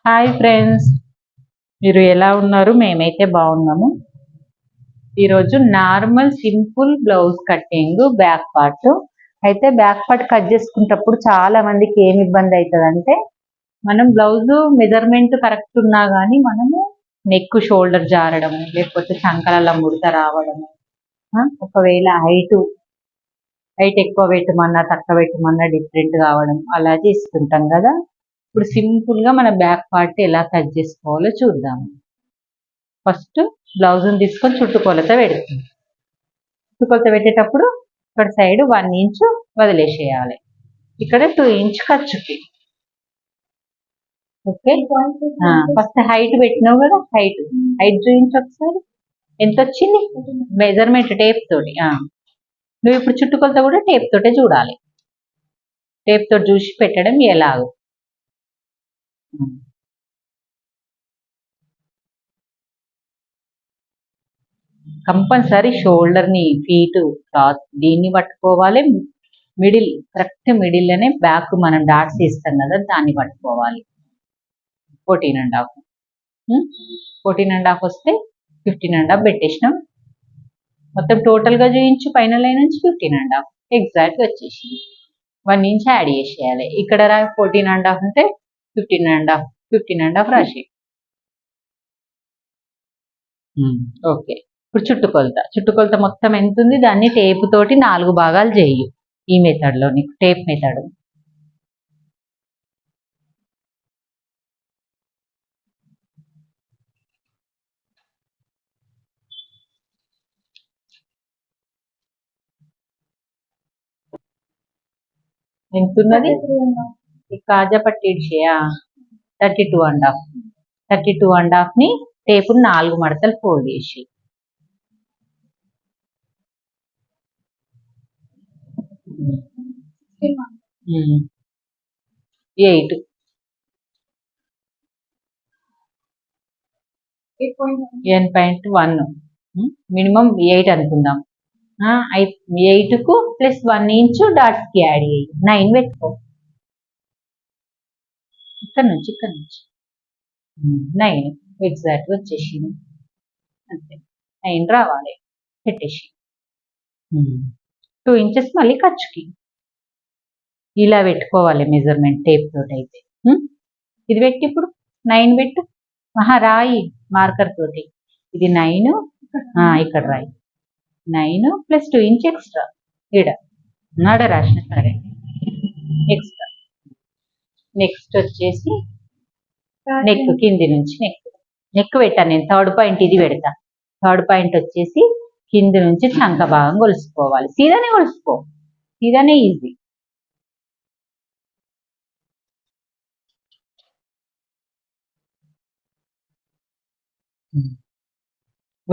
Hi friends, మీరు ఎలా ఉన్నారు? మేమైతే బాగున్నాము. ఈరోజు normal simple blouse cutting back part అయితే బ్యాక్ పార్ట్ కట్ చేసుకునేటప్పుడు చాలా మందికి ఏమి ఇబ్బంది అవుతుంది అంటే, మనం బ్లౌజ్ మెజర్మెంట్ కరెక్ట్ ఉన్నా కానీ మనము నెక్ షోల్డర్ జారడము, లేకపోతే చంకల ముడత రావడము, ఒకవేళ హైట్ ఎక్కువ పెట్టమన్నా తక్కువ పెట్టమన్నా డిఫరెంట్ కావడం అలా చేసుకుంటాం కదా. ఇప్పుడు సింపుల్ గా మన బ్యాక్ పార్ట్ ఎలా కట్ చేసుకోవాలో చూద్దాము. ఫస్ట్ బ్లౌజ్ తీసుకొని చుట్టుకొలత పెడుతుంది. చుట్టుకొలత పెట్టేటప్పుడు ఇక్కడ సైడ్ 1 ఇంచ్ వదిలేసేయాలి, ఇక్కడ 2 ఇంచ్ ఖర్చుకి. ఓకే, ఫస్ట్ హైట్ పెట్టినావు కదా, హైట్ చూపించు ఒకసారి. ఎంత వచ్చింది మెజర్మెంట్ టేప్ తోటి. నువ్వు ఇప్పుడు చుట్టుకొలత కూడా టేప్ తోటే చూడాలి. టేప్ తోటి చూసి పెట్టడం ఎలాగో. కంపల్సరీ షోల్డర్ ని, ఫీట్, క్లాత్ దీన్ని పట్టుకోవాలి. మిడిల్ కరెక్ట్ మిడిల్ లోనే బ్యాక్ మనం డాట్స్ ఇస్తాం కదా, దాన్ని పట్టుకోవాలి. 14.5 14.5 వస్తే 15.5 పెట్టేసినాం. మొత్తం టోటల్ గా చూపించు, పైన లైన్ నుంచి 15.5 ఎగ్జాక్ట్ వచ్చేసి 1 ఇంచ్ యాడ్ చేసేయాలి. ఇక్కడ 14.5 అంటే 15.5 రాసి. ఓకే, ఇప్పుడు చుట్టుకొలత మొత్తం ఎంత ఉంది దాన్ని టేప్ తోటి 4 భాగాలు చేయు. ఈ మెథడ్ లో నీకు టేప్ మెథడ్. ఎంత ఉన్నది కాజా పట్టి 32.5 ని టేపు 4 మడతలు ఫోల్డ్ చేసి 8.1 మినిమం 8 అనుకుందాం. 8 కు ప్లస్ 1 ఇంచ్ డాట్స్ కి యాడ్ చేయి. 9 పెట్టుకో. ఇక్కడ నుంచి 9 ఎగ్జాక్ట్ వచ్చేసింది. అంతే, 9 రావాలి. పెట్టేసి 2 ఇంచెస్ మళ్ళీ ఖర్చుకి ఇలా పెట్టుకోవాలి మెజర్మెంట్ టేప్ తోటి. అయితే ఇది పెట్టి ఇప్పుడు 9 పెట్టు. రాయి మార్కర్ తోటి. ఇది 9, ఇక్కడ రాయి. 9 ప్లస్ 2 ఇంచ్ ఎక్స్ట్రా నాడ రాసిన సరే ఎక్స్ట్రా. నెక్స్ట్ వచ్చేసి నెక్, కింది నుంచి నెక్ పెట్టాను నేను. థర్డ్ పాయింట్ ఇది పెడతా. థర్డ్ పాయింట్ వచ్చేసి కింది నుంచి చంక భాగం కొలుసుకోవాలి. సీదానే కొలుసుకో, సీదానే ఈజీ.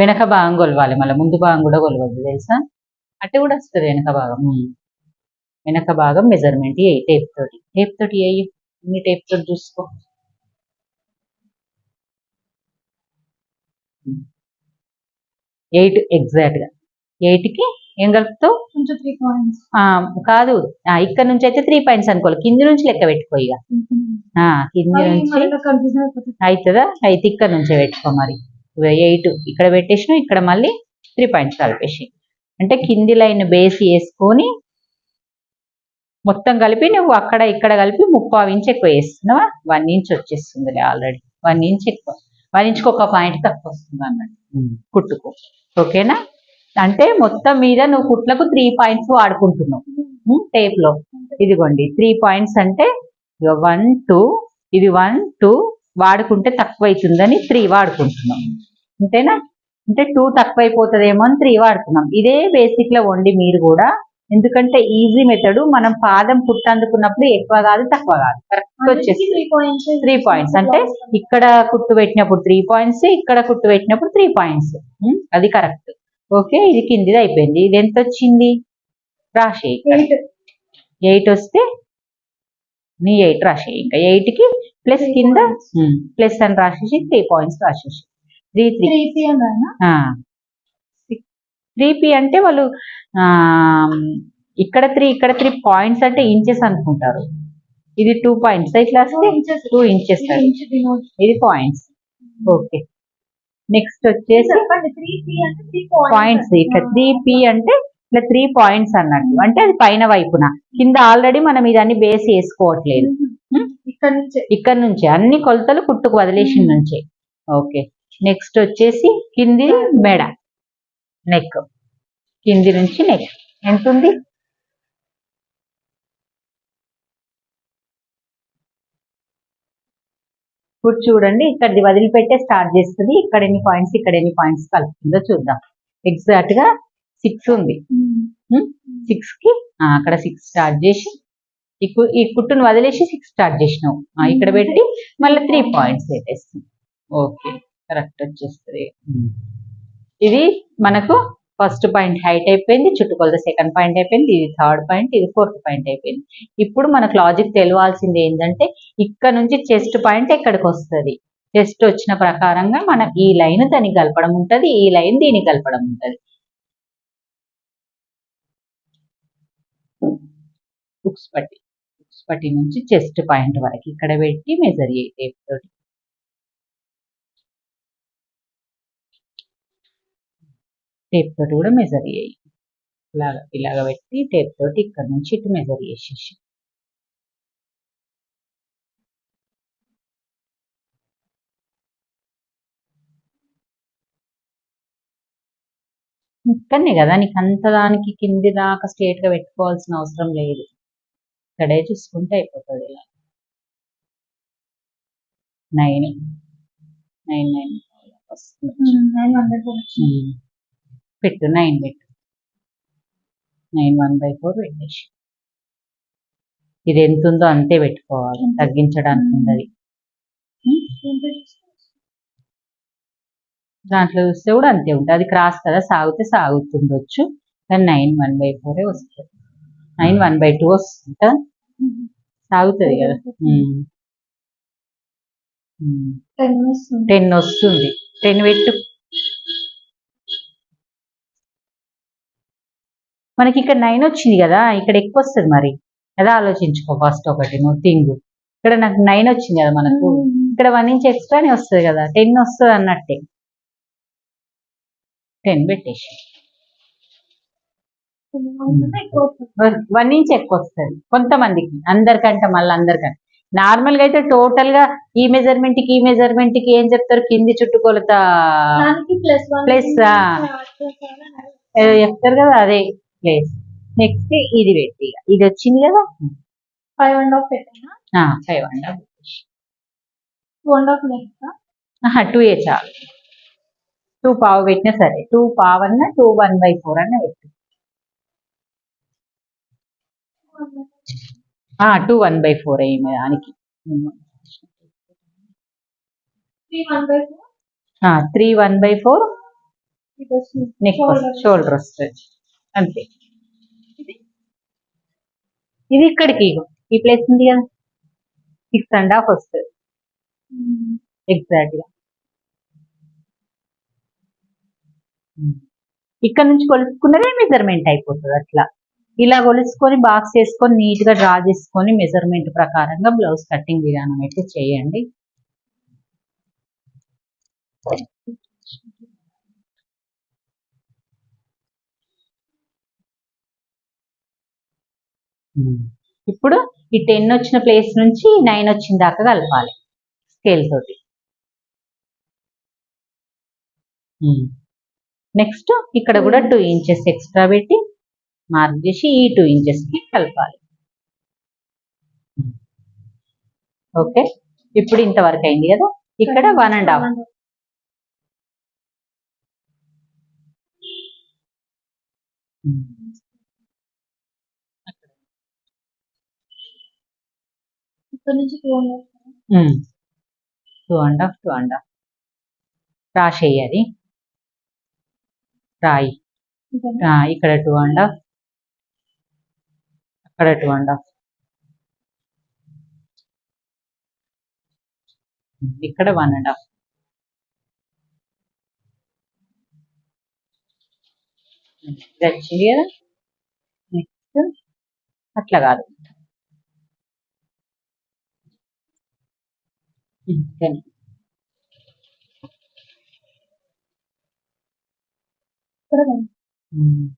వెనక భాగం కొలవాలి, మళ్ళీ ముందు భాగం కూడా కొలవద్దు తెలుసా. అట్టే కూడా వస్తుంది వెనక భాగం మెజర్మెంట్ టేప్ తోటి వేయి. ఇన్ని టేప్ తోటి చూసుకో. 8 ఎగ్జాక్ట్ గా. 8 కి ఏం కలుపుతావు? కొంచెం 3 పాయింట్స్ కాదు, ఇక్కడ నుంచి అయితే 3 పాయింట్స్ అనుకోవాలి. కింది నుంచి లెక్క పెట్టుకో. ఇక కింది నుంచి అవుతుందా? అయితే ఇక్కడ నుంచే పెట్టుకో. మరి 8 ఇక్కడ పెట్టేసిన, ఇక్కడ మళ్ళీ 3 పాయింట్స్ కలిపేసి, అంటే కింది లైన్ బేస్ వేసుకొని మొత్తం కలిపి నువ్వు అక్కడ ఇక్కడ కలిపి 3/4 ఇంచ్ ఎక్కువ వేస్తున్నావా? 1 ఇంచ్ వచ్చేస్తుంది ఆల్రెడీ. 1 ఇంచ్ ఎక్కువ, 1 ఇంచ్కి 1 పాయింట్ తక్కువ వస్తుంది అన్నట్టు కుట్టుకు. ఓకేనా? అంటే మొత్తం మీద నువ్వు కుట్లకు 3 పాయింట్స్ వాడుకుంటున్నావు టేప్ లో. ఇదిగోండి 3 పాయింట్స్ అంటే 1 2, ఇది 1 2 వాడుకుంటే తక్కువ అవుతుందని 3 వాడుకుంటున్నాం. అంతేనా? అంటే 2 తక్కువ అయిపోతుందేమో అని 3 వాడుతున్నాం. ఇదే బేసిక్ లో వండి మీరు కూడా, ఎందుకంటే ఈజీ మెథడ్. మనం పాదం కుట్టందుకున్నప్పుడు ఎక్కువ కాదు తక్కువ కాదు, కరెక్ట్ వచ్చేసి 3 పాయింట్స్. అంటే ఇక్కడ కుట్టు పెట్టినప్పుడు 3 పాయింట్స్, ఇక్కడ కుట్టు పెట్టినప్పుడు 3 పాయింట్స్. అది కరెక్ట్. ఓకే, ఇది కిందిది అయిపోయింది. ఇది ఎంత వచ్చింది రాసే. 8 వస్తే నీ 8 రాసే. ఇంకా 8 కి ప్లస్ కింద ప్లస్ అని రాసేసి 3 పాయింట్స్ రాసేసి 3P అంటే వాళ్ళు ఇక్కడ 3 పాయింట్స్ అంటే ఇంచెస్ అనుకుంటారు. ఇది 2 పాయింట్స్ ఇట్లా 2 ఇంచెస్ ఇది పాయింట్స్. ఓకే, నెక్స్ట్ వచ్చేసి పాయింట్స్. ఇట్లా 3P అంటే ఇట్లా 3 పాయింట్స్ అన్నట్టు, అంటే అది పైన వైపున. కింద ఆల్రెడీ మనం ఇదన్నీ బేస్ వేసుకోవట్లేదు, ఇక్కడ నుంచి అన్ని కొలతలు కుట్టుకు వదిలేసిన నుంచే. ఓకే, నెక్స్ట్ వచ్చేసి కింది మెడ, నెక్, కింది నుంచి నెక్ ఎంత ఉంది? ఇప్పుడు చూడండి, ఇక్కడిది వదిలిపెట్టే స్టార్ట్ చేస్తుంది. ఇక్కడ ఎన్ని పాయింట్స్, ఇక్కడ ఎన్ని పాయింట్స్ కలుపుతుందో చూద్దాం. ఎగ్జాక్ట్ గా 6 ఉంది. 6 కి అక్కడ 6 స్టార్ట్ చేసి ఈ కుట్టును వదిలేసి 6 స్టార్ట్ చేసినావు, ఇక్కడ పెట్టి మళ్ళీ 3 పాయింట్స్ పెట్టేస్తుంది. ఓకే, కరెక్ట్ వచ్చేస్తుంది. ఇది మనకు ఫస్ట్ పాయింట్ హైట్ అయిపోయింది, చుట్టుకొలత సెకండ్ పాయింట్ అయిపోయింది, ఇది థర్డ్ పాయింట్, ఇది ఫోర్త్ పాయింట్ అయిపోయింది. ఇప్పుడు మనకు లాజిక్ తెలియాల్సింది ఏంటంటే ఇక్కడ నుంచి చెస్ట్ పాయింట్ ఎక్కడికి వస్తుంది. చెస్ట్ వచ్చిన ప్రకారంగా మనం ఈ లైన్ దానికి కలపడం ఉంటుంది, ఈ లైన్ దీనికి కలపడం ఉంటుంది. బుక్స్ పట్టి నుంచి చెస్ట్ పాయింట్ వరకు ఇక్కడ పెట్టి మెజర్ చేయి టేప్ తోటి. టేప్ తోటి కూడా మెజర్ చేయి. ఇలాగ పెట్టి టేప్ తోటి ఇక్కడ నుంచి ఇటు మెజర్ చేసేసి ఇక్కడనే కదా నీకు అంత దానికి కింది దాకా స్ట్రేట్ గా పెట్టుకోవాల్సిన అవసరం లేదు, ఇక్కడే చూసుకుంటే అయిపోతుంది. ఇలా 9 వస్తుంది. పెట్టు 9 పెట్టు, 9 1/4 పెట్టేసి. ఇది ఎంత ఉందో అంతే పెట్టుకోవాలి, తగ్గించడానికి ఉండదు. దాంట్లో చూస్తే కూడా అంతే ఉంటుంది, అది క్రాస్ కదా, సాగితే సాగుతుండొచ్చు, కానీ 9 1/4 వస్తుంది. 9 1/2 వస్తుంది, సాగుతుంది కదా. 10 వస్తుంది, 10 పెట్టు. మనకి ఇక్కడ 9 వచ్చింది కదా, ఇక్కడ ఎక్కువ వస్తుంది మరి కదా, ఆలోచించుకో ఫస్ట్ ఒకటి నువ్వు థింగ్. ఇక్కడ నాకు 9 వచ్చింది కదా మనకు, ఇక్కడ 1 ఇంచ్ ఎక్స్ట్రానే వస్తుంది కదా, 10 వస్తుంది అన్నట్టే. 10 పెట్టేసి 1 ఇంచ్ ఎక్కువ వస్తుంది కొంతమందికి, అందరికంటే మళ్ళీ అందరికంటే. నార్మల్ గా అయితే టోటల్ గా ఈ మెజర్మెంట్ కి ఏం చెప్తారు, కింది చుట్టుకొలత ప్లస్ చెప్తారు కదా, అదే ప్లేస్. నెక్స్ట్ ఇది పెట్టి, ఇది వచ్చింది కదా 5.5 పెట్టినా 5.5 2.5 చాలు. 2 పావు పెట్టినా సరే, 2 పావు అన్నా 2 1/4 అన్న పెట్టు. 2 1/4 అయ్యింది దానికి. 3 1/4 నెక్ షోల్డర్ వస్తుంది అంతే. ఇది ఇక్కడికి ఈ ప్లేస్ ఉంది కదా, 6.5 వస్తుంది ఎగ్జాక్ట్ గా. ఇక్కడ నుంచి కొలుసుకున్నదే మెజర్మెంట్ అయిపోతుంది. అట్లా ఇలా కొలుసుకొని బాక్స్ చేసుకొని నీట్ గా డ్రా చేసుకొని మెజర్మెంట్ ప్రకారంగా బ్లౌజ్ కటింగ్ విధానం అయితే చేయండి. ఇప్పుడు ఈ 10 వచ్చిన ప్లేస్ నుంచి 9 వచ్చిన దాకా కలపాలి స్కేల్ తోటి. నెక్స్ట్ ఇక్కడ కూడా 2 ఇంచెస్ ఎక్స్ట్రా పెట్టి మార్క్ చేసి ఈ 2 ఇంచెస్ కి కలపాలి. ఓకే, ఇప్పుడు ఇంతవరకు అయింది కదా, ఇక్కడ 1.5. ఇక్కడ నుంచి 2.5 రాసేయాలి. రాయి ఇక్కడ 2.5, అక్కడ 2.5, ఇక్కడ 1.5. వచ్చింది కదా. నెక్స్ట్ అట్లా కాదు, ఇంతేనా? ఇక్కడ రండి. ఉమ్.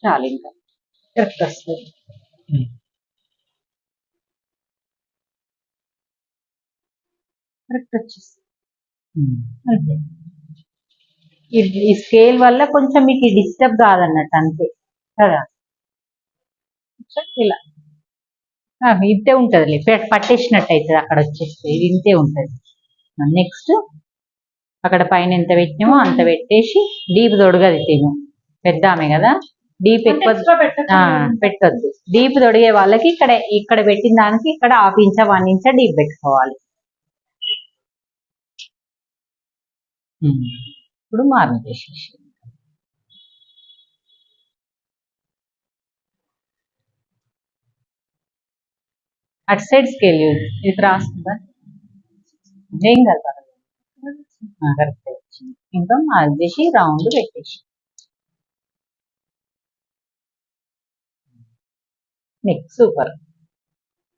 చాలు ఇంకా కరెక్ట్ వస్తుంది. కరెక్ట్ వచ్చేస్తుంది. అంతే. ఈ స్కేల్ వల్ల కొంచెం మీకు డిస్టర్బ్ కాదన్నట్టు అంతే కదా. ఇలా ఇంతే ఉంటుంది, పట్టేసినట్టు అవుతుంది, అక్కడ వచ్చేస్తే ఇది ఇంతే ఉంటుంది. నెక్స్ట్ అక్కడ పైన ఎంత పెట్టినామో అంత పెట్టేసి డీప్ తొడగది తిను, పెద్ద ఆమె కదా, డీప్ ఎక్కువ extra పెట్టకండి. పెట్టద్దు. డీప్ తొడిగే వాళ్ళకి ఇక్కడ ఇక్కడ పెట్టిన దానికి ఇక్కడ 1/2 ఇంచ 1 ఇంచ డీప్ పెట్టుకోవాలి. ఇప్పుడు మార్పు చేసేసి అటు సైడ్ స్కేల్ ఇది క్రాస్ ఉందా, ఏం కాదు కరెక్ట్ వచ్చింది. ఇంకా మార్క్ చేసి రౌండ్ పెట్టేసి నెక్ సూపర్,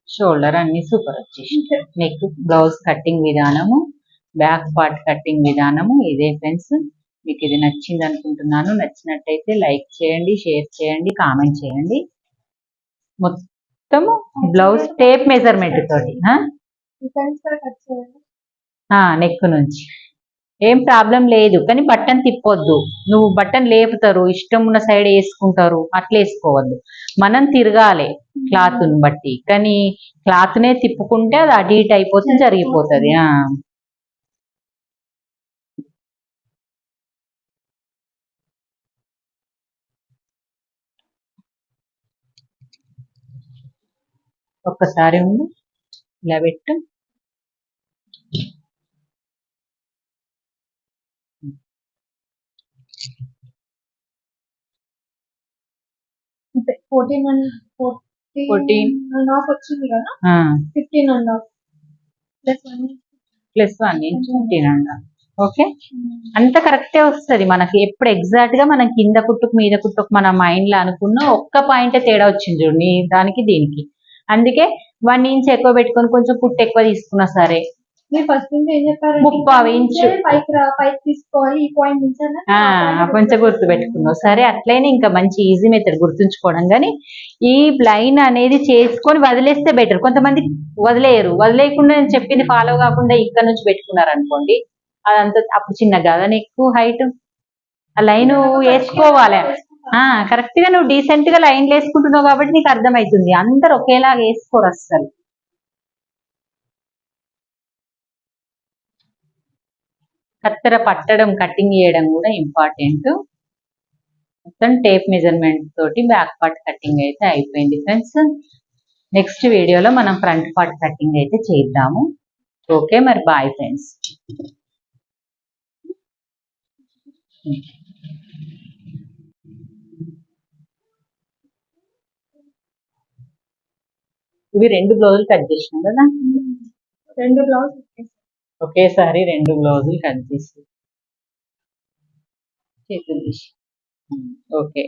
షోల్డర్ అన్ని సూపర్ వచ్చేసి. నెక్ బ్లౌజ్ కటింగ్ విధానము, బ్యాక్ పార్ట్ కటింగ్ విధానము ఇదే ఫ్రెండ్స్. మీకు ఇది నచ్చింది అనుకుంటున్నాను. నచ్చినట్టయితే లైక్ చేయండి, షేర్ చేయండి, కామెంట్ చేయండి. మొత్తము బ్లౌజ్ టేప్ మెజర్మెంట్ తోటి Defense కూడా కట్ చేయండి. నెక్ నుంచి ఏం ప్రాబ్లం లేదు, కానీ బటన్ తిప్పొద్దు. నువ్వు బటన్ లేపుతారు, ఇష్టం ఉన్న సైడ్ వేసుకుంటారు, అట్లా వేసుకోవద్దు. మనం తిరగాలి క్లాత్ ని బట్టి, కానీ క్లాత్ నే తిప్పుకుంటే అది అటు ఇటు అయిపోతే జరిగిపోతుంది. ఒక్కసారి ఉండు, ఇలా పెట్టు. అంతే 14 and half వచ్చింది కదా, 15 and half ప్లస్ 1 ఇంచ్ 15 అన్న. ఓకే, అంత కరెక్టే వస్తుంది మనకి. ఎప్పుడు ఎగ్జాక్ట్ గా మనం కింద కుట్టుకు మీద కుట్టుకు మన మైండ్ లో అనుకున్న ఒక్క పాయింట్ తేడా వచ్చింది చూడు, నీ దానికి దీనికి. అందుకే 1 ఇంచ్ ఎక్కువ పెట్టుకొని కొంచెం కుట్టు ఎక్కువ తీసుకున్నా సరే. మీరు ఫస్ట్ నుంచి ఏం చెప్పారు, 3/4 ఇంచు పైకి తీసుకోవాలి, ఈ పాయింట్ నుంచి కొంచెం గుర్తు పెట్టుకున్నావు సరే. అట్లయినా ఇంకా మంచి ఈజీ మెథడ్ గుర్తుంచుకోవడం. కానీ ఈ లైన్ అనేది చేసుకొని వదిలేస్తే బెటర్. కొంతమంది వదిలేయరు, వదిలేయకుండా నేను చెప్పింది ఫాలో కాకుండా ఇక్కడ నుంచి పెట్టుకున్నారు అనుకోండి, అదంతా అప్పుడు చిన్న కదా నీకు హైట్. ఆ లైన్ వేసుకోవాలి కరెక్ట్ గా. నువ్వు డీసెంట్ గా లైన్లు వేసుకుంటున్నావు కాబట్టి నీకు అర్థమవుతుంది. అందరు ఒకేలాగా వేసుకోరు అస్సలు. కత్తెర పట్టడం, కటింగ్ చేయడం కూడా ఇంపార్టెంట్. మొత్తం టేప్ మెజర్మెంట్ తోటి బ్యాక్ పార్ట్ కటింగ్ అయితే అయిపోయింది ఫ్రెండ్స్. నెక్స్ట్ వీడియోలో మనం ఫ్రంట్ పార్ట్ కటింగ్ అయితే చేద్దాము. ఓకే, మరి బాయ్ ఫ్రెండ్స్. ఇవి 2 బ్లౌజులు కట్ చేసినాం కదా, 2 బ్లౌజ్ ఒకేసారి 2 బ్లౌజులు కట్ చేసి చేతులు తీసి ఓకే.